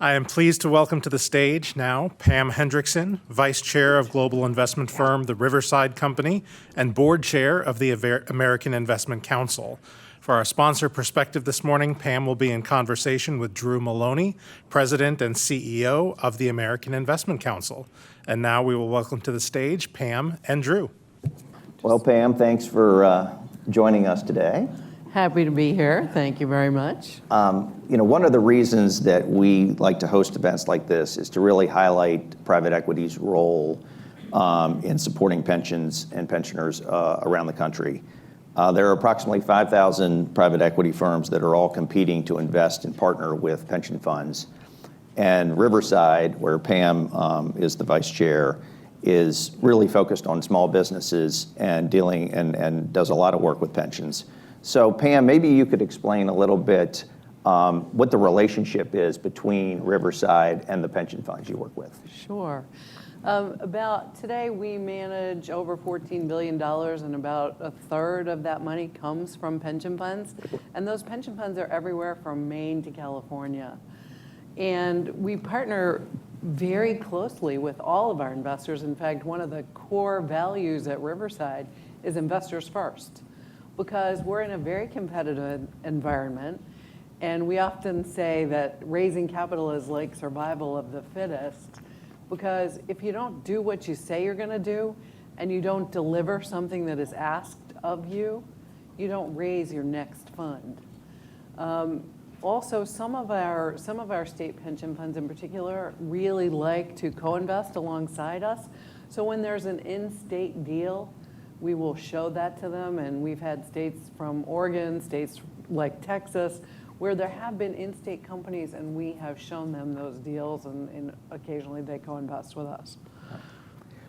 I am pleased to welcome to the stage now Pam Hendrickson, Vice Chair of global investment firm The Riverside Company and Board Chair of the American Investment Council. For our sponsor perspective this morning, Pam will be in conversation with Drew Maloney, President and CEO of the American Investment Council. And now we will welcome to the stage Pam and Drew. Well, Pam, thanks for joining us today. Happy to be here. Thank you very much. One of the reasons that we like to host events like this is to really highlight private equity's role in supporting pensions and pensioners around the country. There are approximately 5,000 private equity firms that are all competing to invest and partner with pension funds. And Riverside, where Pam is the vice chair, is really focused on small businesses and dealing and does a lot of work with pensions. So Pam, maybe you could explain a little bit what the relationship is between Riverside and the pension funds you work with. Sure. Today we manage over $14 billion, and about a third of that money comes from pension funds. And those pension funds are everywhere from Maine to California. And we partner very closely with all of our investors. In fact, one of the core values at Riverside is investors first, because we're in a very competitive environment. And we often say that raising capital is like survival of the fittest, because if you don't do what you say you're going to do and you don't deliver something that is asked of you, you don't raise your next fund. Also, some of our state pension funds in particular really like to co-invest alongside us. So when there's an in-state deal, we will show that to them. And we've had states from Oregon, states like Texas, where there have been in-state companies, and we have shown them those deals, and occasionally they co-invest with us.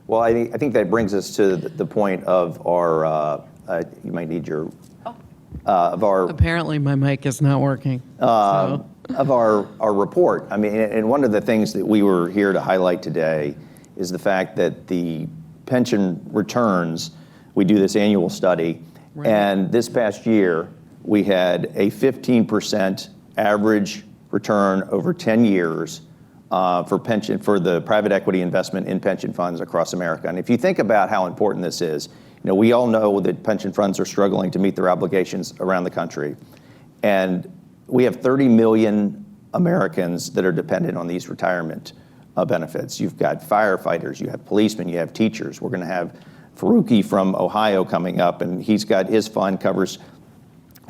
Well, I think that brings us to the point of our, you might need your, of our... Apparently my mic is not working. Of our report. I mean, and one of the things that we were here to highlight today is the fact that the pension returns, we do this annual study, right. And this past year, we had a 15% average return over 10 years for the private equity investment in pension funds across America. And if you think about how important this is, we all know that pension funds are struggling to meet their obligations around the country. And we have 30 million Americans that are dependent on these retirement benefits. You've got firefighters, you have policemen, you have teachers. We're going to have Faruqi from Ohio coming up, and he's got his fund covers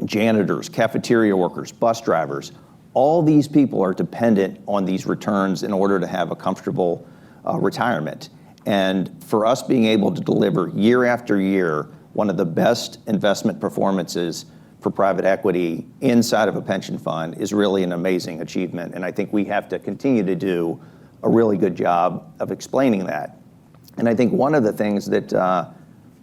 janitors, cafeteria workers, bus drivers. All these people are dependent on these returns in order to have a comfortable retirement. And for us being able to deliver year after year one of the best investment performances for private equity inside of a pension fund is really an amazing achievement. And I think we have to continue to do a really good job of explaining that. And I think one of the things that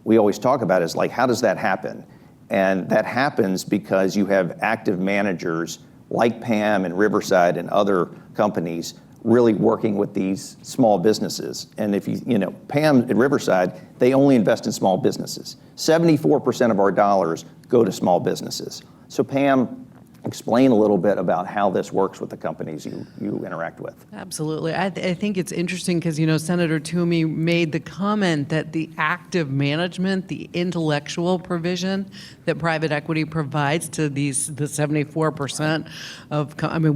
we always talk about is, like, how does that happen? And that happens because you have active managers like Pam and Riverside and other companies really working with these small businesses. And if Pam at Riverside, they only invest in small businesses. 74% of our dollars go to small businesses. So Pam, explain a little bit about how this works with the companies you interact with. Absolutely. I think it's interesting because, Senator Toomey made the comment that the active management, the intellectual provision that private equity provides to the 74% of,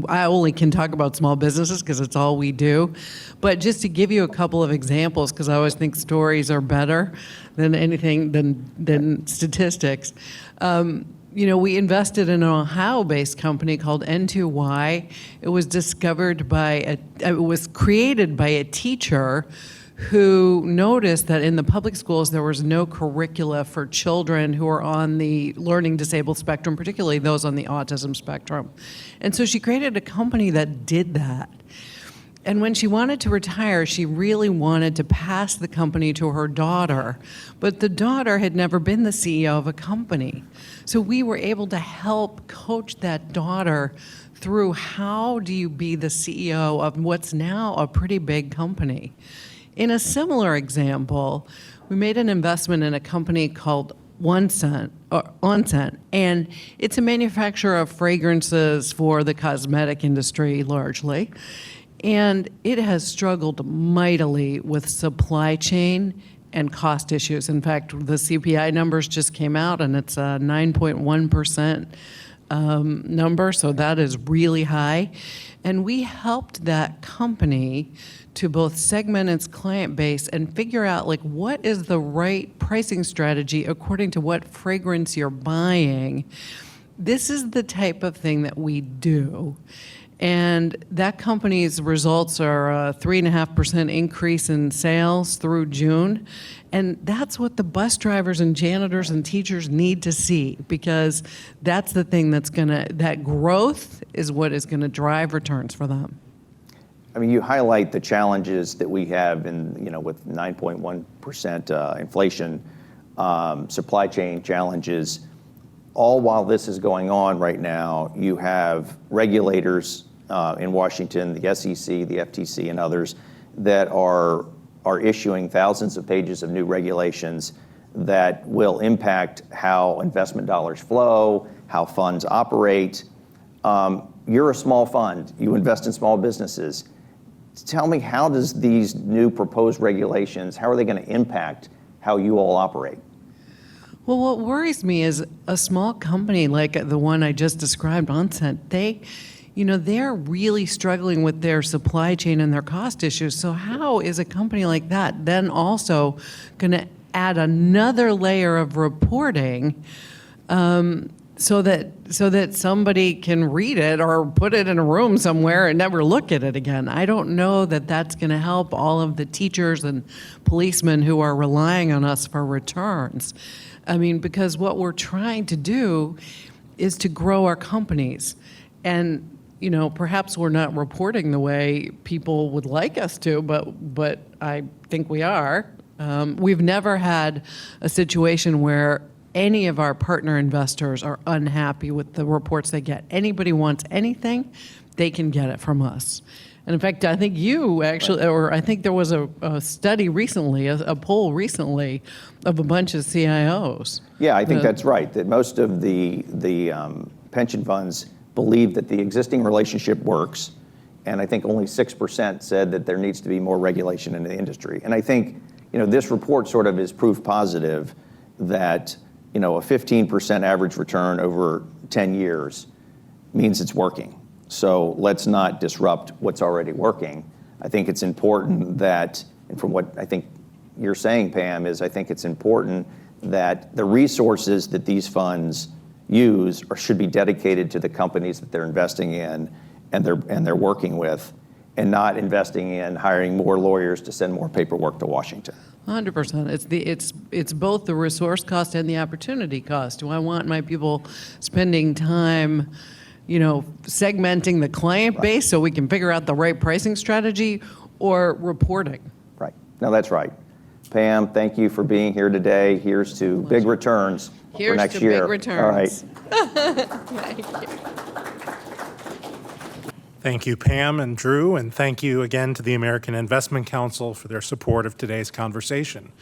I only can talk about small businesses because it's all we do. But just to give you a couple of examples, because I always think stories are better than anything, than statistics. We invested in an Ohio-based company called N2Y. It was it was created by a teacher who noticed that in the public schools there was no curricula for children who are on the learning disabled spectrum, particularly those on the autism spectrum. And so she created a company that did that. And when she wanted to retire, she really wanted to pass the company to her daughter. But the daughter had never been the CEO of a company. So we were able to help coach that daughter through how do you be the CEO of what's now a pretty big company. In a similar example, we made an investment in a company called Onset, and it's a manufacturer of fragrances for the cosmetic industry largely. And it has struggled mightily with supply chain and cost issues. In fact, the CPI numbers just came out, and it's a 9.1% number, so that is really high. And we helped that company to both segment its client base and figure out like what is the right pricing strategy according to what fragrance you're buying. This is the type of thing that we do. And that company's results are a 3.5% increase in sales through June. And that's what the bus drivers and janitors and teachers need to see, because that's the thing that growth is what is gonna drive returns for them. I mean, you highlight the challenges that we have with 9.1% inflation, supply chain challenges. All while this is going on right now, you have regulators in Washington, the SEC, the FTC, and others that are issuing thousands of pages of new regulations that will impact how investment dollars flow, how funds operate. You're a small fund. You invest in small businesses. Tell me, how does these new proposed regulations, how are they going to impact how you all operate? Well, what worries me is a small company like the one I just described, Onset, they're really struggling with their supply chain and their cost issues. So how is a company like that then also going to add another layer of reporting so that somebody can read it or put it in a room somewhere and never look at it again? I don't know that that's going to help all of the teachers and policemen who are relying on us for returns. I mean, because what we're trying to do is to grow our companies. And perhaps we're not reporting the way people would like us to, but I think we are. We've never had a situation where any of our partner investors are unhappy with the reports they get. Anybody wants anything, they can get it from us. And in fact, I think you actually, or I think there was a study recently, a poll recently of a bunch of CIOs. Yeah, I think that's right, that most of the pension funds believe that the existing relationship works, and I think only 6% said that there needs to be more regulation in the industry. And I think, this report sort of is proof positive that, a 15% average return over 10 years means it's working. So let's not disrupt what's already working. I think it's important that, and from what I think you're saying, Pam, is I think it's important that the resources that these funds use or should be dedicated to the companies that they're investing in and they're working with, and not investing in hiring more lawyers to send more paperwork to Washington. 100%. It's both the resource cost and the opportunity cost. Do I want my people spending time, segmenting the client base so we can figure out the right pricing strategy, or reporting? Right. No, that's right. Pam, thank you for being here today. Here's to big returns for next year. Here's to big returns. All right. Thank you. Thank you, Pam and Drew, and thank you again to the American Investment Council for their support of today's conversation.